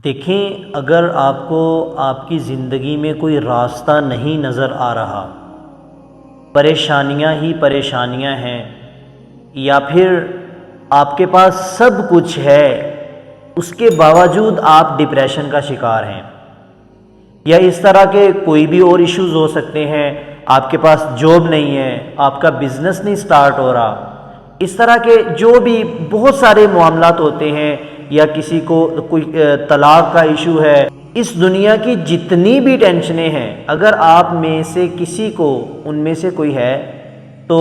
دیکھیں، اگر آپ کو آپ کی زندگی میں کوئی راستہ نہیں نظر آ رہا، پریشانیاں ہی پریشانیاں ہیں، یا پھر آپ کے پاس سب کچھ ہے اس کے باوجود آپ ڈپریشن کا شکار ہیں، یا اس طرح کے کوئی بھی اور ایشوز ہو سکتے ہیں، آپ کے پاس جاب نہیں ہے، آپ کا بزنس نہیں سٹارٹ ہو رہا، اس طرح کے جو بھی بہت سارے معاملات ہوتے ہیں، یا کسی کو کوئی طلاق کا ایشو ہے، اس دنیا کی جتنی بھی ٹینشنیں ہیں، اگر آپ میں سے کسی کو ان میں سے کوئی ہے تو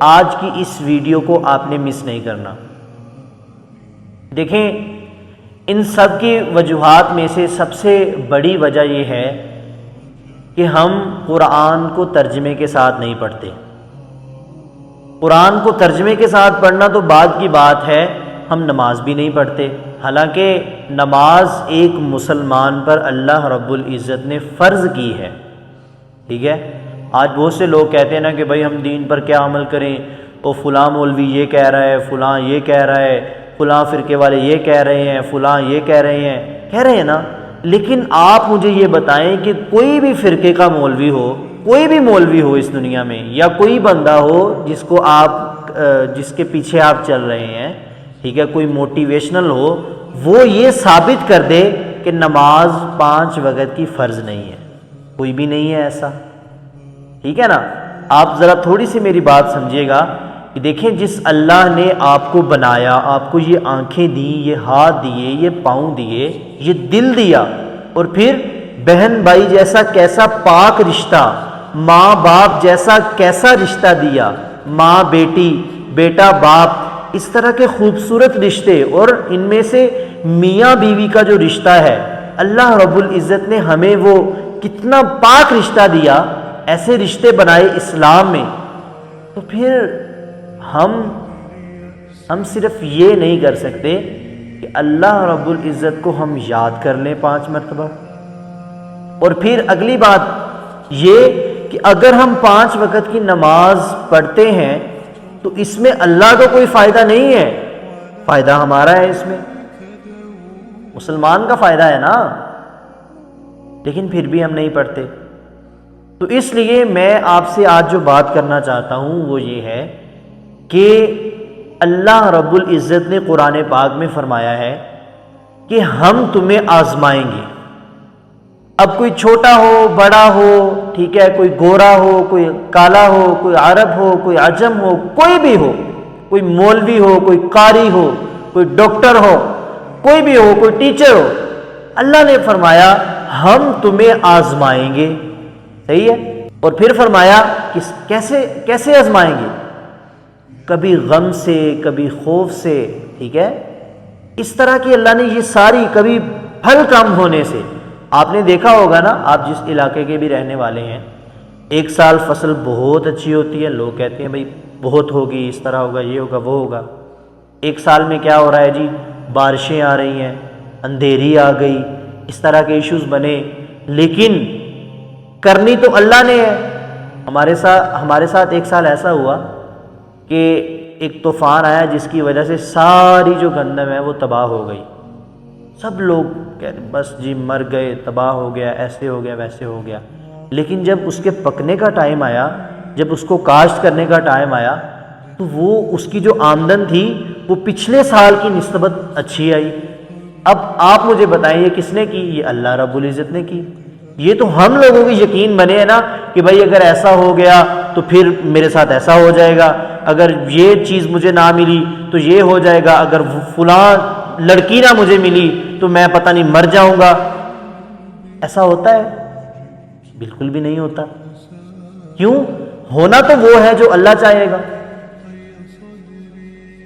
آج کی اس ویڈیو کو آپ نے مس نہیں کرنا۔ دیکھیں، ان سب کی وجوہات میں سے سب سے بڑی وجہ یہ ہے کہ ہم قرآن کو ترجمے کے ساتھ نہیں پڑھتے۔ قرآن کو ترجمے کے ساتھ پڑھنا تو بعد کی بات ہے، ہم نماز بھی نہیں پڑھتے، حالانکہ نماز ایک مسلمان پر اللہ رب العزت نے فرض کی ہے، ٹھیک ہے۔ آج بہت سے لوگ کہتے ہیں نا کہ بھائی ہم دین پر کیا عمل کریں، تو فلاں مولوی یہ کہہ رہا ہے، فلاں یہ کہہ رہا ہے، فلاں فرقے والے یہ کہہ رہے ہیں، فلاں یہ کہہ رہے ہیں نا، لیکن آپ مجھے یہ بتائیں کہ کوئی بھی فرقے کا مولوی ہو، کوئی بھی مولوی ہو اس دنیا میں، یا کوئی بندہ ہو جس کے پیچھے آپ چل رہے ہیں، ٹھیک ہے، کوئی موٹیویشنل ہو، وہ یہ ثابت کر دے کہ نماز 5 وقت کی فرض نہیں ہے، کوئی بھی نہیں ہے ایسا، ٹھیک ہے نا۔ آپ ذرا تھوڑی سی میری بات سمجھیے گا کہ دیکھیں، جس اللہ نے آپ کو بنایا، آپ کو یہ آنکھیں دیں، یہ ہاتھ دیے، یہ پاؤں دیے، یہ دل دیا، اور پھر بہن بھائی جیسا کیسا پاک رشتہ، ماں باپ جیسا کیسا رشتہ دیا، ماں بیٹی، بیٹا باپ، اس طرح کے خوبصورت رشتے، اور ان میں سے میاں بیوی کا جو رشتہ ہے، اللہ رب العزت نے ہمیں وہ کتنا پاک رشتہ دیا، ایسے رشتے بنائے اسلام میں، تو پھر ہم صرف یہ نہیں کر سکتے کہ اللہ رب العزت کو ہم یاد کر لیں 5 مرتبہ، اور پھر اگلی بات یہ کہ اگر ہم 5 وقت کی نماز پڑھتے ہیں تو اس میں اللہ کا کوئی فائدہ نہیں ہے، فائدہ ہمارا ہے، اس میں مسلمان کا فائدہ ہے نا، لیکن پھر بھی ہم نہیں پڑھتے۔ تو اس لیے میں آپ سے آج جو بات کرنا چاہتا ہوں وہ یہ ہے کہ اللہ رب العزت نے قرآن پاک میں فرمایا ہے کہ ہم تمہیں آزمائیں گے۔ اب کوئی چھوٹا ہو، بڑا ہو، ٹھیک ہے، کوئی گورا ہو، کوئی کالا ہو، کوئی عرب ہو، کوئی عجم ہو، کوئی بھی ہو، کوئی مولوی ہو، کوئی قاری ہو، کوئی ڈاکٹر ہو، کوئی بھی ہو، کوئی ٹیچر ہو، اللہ نے فرمایا ہم تمہیں آزمائیں گے، صحیح ہے۔ اور پھر فرمایا کہ کیسے آزمائیں گے؟ کبھی غم سے، کبھی خوف سے، ٹھیک ہے، اس طرح کی اللہ نے یہ ساری، کبھی پھل کم ہونے سے۔ آپ نے دیکھا ہوگا نا، آپ جس علاقے کے بھی رہنے والے ہیں، ایک سال فصل بہت اچھی ہوتی ہے، لوگ کہتے ہیں بھئی بہت ہوگی، اس طرح ہوگا، یہ ہوگا، وہ ہوگا۔ ایک سال میں کیا ہو رہا ہے جی، بارشیں آ رہی ہیں، اندھیری آ گئی، اس طرح کے ایشوز بنے، لیکن کرنی تو اللہ نے ہے۔ ہمارے ساتھ ایک سال ایسا ہوا کہ ایک طوفان آیا جس کی وجہ سے ساری جو گندم ہے وہ تباہ ہو گئی، سب لوگ کہتے ہیں بس جی مر گئے، تباہ ہو گیا، ایسے ہو گیا، ویسے ہو گیا۔ لیکن جب اس کے پکنے کا ٹائم آیا، جب اس کو کاشت کرنے کا ٹائم آیا، تو وہ اس کی جو آمدن تھی وہ پچھلے سال کی نسبت اچھی آئی۔ اب آپ مجھے بتائیں یہ کس نے کی؟ یہ اللہ رب العزت نے کی۔ یہ تو ہم لوگوں کی یقین بنے ہیں نا کہ بھائی اگر ایسا ہو گیا تو پھر میرے ساتھ ایسا ہو جائے گا، اگر یہ چیز مجھے نہ ملی تو یہ ہو جائے گا، اگر فلاں لڑکی نہ مجھے ملی تو میں پتہ نہیں مر جاؤں گا۔ ایسا ہوتا ہے؟ بالکل بھی نہیں ہوتا۔ کیوں؟ ہونا تو وہ ہے جو اللہ چاہے گا۔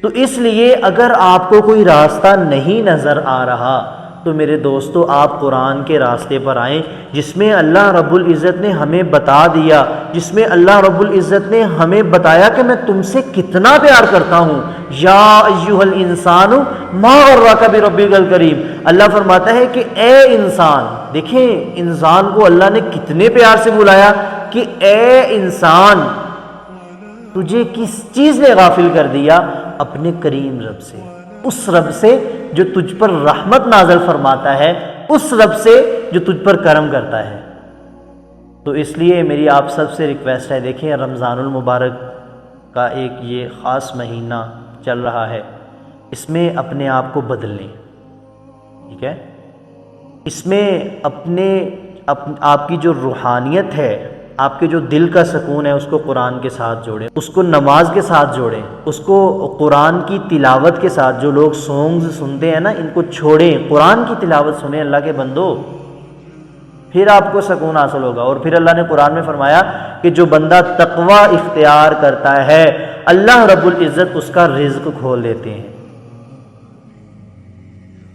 تو اس لیے اگر آپ کو کوئی راستہ نہیں نظر آ رہا تو میرے دوستو، آپ قرآن کے راستے پر آئیں، جس میں اللہ رب العزت نے ہمیں بتا دیا، جس میں اللہ رب العزت نے ہمیں بتایا کہ میں تم سے کتنا پیار کرتا ہوں۔ یا ایھا الانسان ما غرک بربک الکریم، اللہ فرماتا ہے کہ اے انسان، دیکھیں انسان کو اللہ نے کتنے پیار سے بلایا کہ اے انسان، تجھے کس چیز نے غافل کر دیا؟ اپنے کریم رب سے۔ اس رب سے جو تجھ پر رحمت نازل فرماتا ہے، اس رب سے جو تجھ پر کرم کرتا ہے۔ تو اس لیے میری آپ سب سے ریکویسٹ ہے، دیکھیں رمضان المبارک کا ایک یہ خاص مہینہ چل رہا ہے، اس میں اپنے آپ کو بدل لیں، ٹھیک ہے؟ اس میں آپ کی جو روحانیت ہے، آپ کے جو دل کا سکون ہے، اس کو قرآن کے ساتھ جوڑیں، اس کو نماز کے ساتھ جوڑیں، اس کو قرآن کی تلاوت کے ساتھ۔ جو لوگ سونگز سنتے ہیں نا، ان کو چھوڑیں، قرآن کی تلاوت سنیں اللہ کے بندو، پھر آپ کو سکون حاصل ہوگا۔ اور پھر اللہ نے قرآن میں فرمایا کہ جو بندہ تقوی اختیار کرتا ہے، اللہ رب العزت اس کا رزق کھول دیتے ہیں۔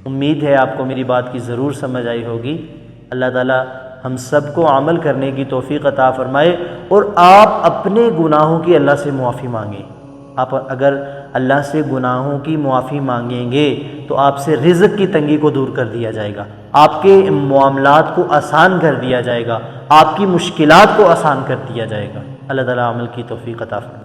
امید ہے آپ کو میری بات کی ضرور سمجھ آئی ہوگی۔ اللہ تعالیٰ ہم سب کو عمل کرنے کی توفیق عطا فرمائے، اور آپ اپنے گناہوں کی اللہ سے معافی مانگیں۔ آپ اگر اللہ سے گناہوں کی معافی مانگیں گے تو آپ سے رزق کی تنگی کو دور کر دیا جائے گا، آپ کے معاملات کو آسان کر دیا جائے گا، آپ کی مشکلات کو آسان کر دیا جائے گا۔ اللہ تعالیٰ عمل کی توفیق عطا فرمائے۔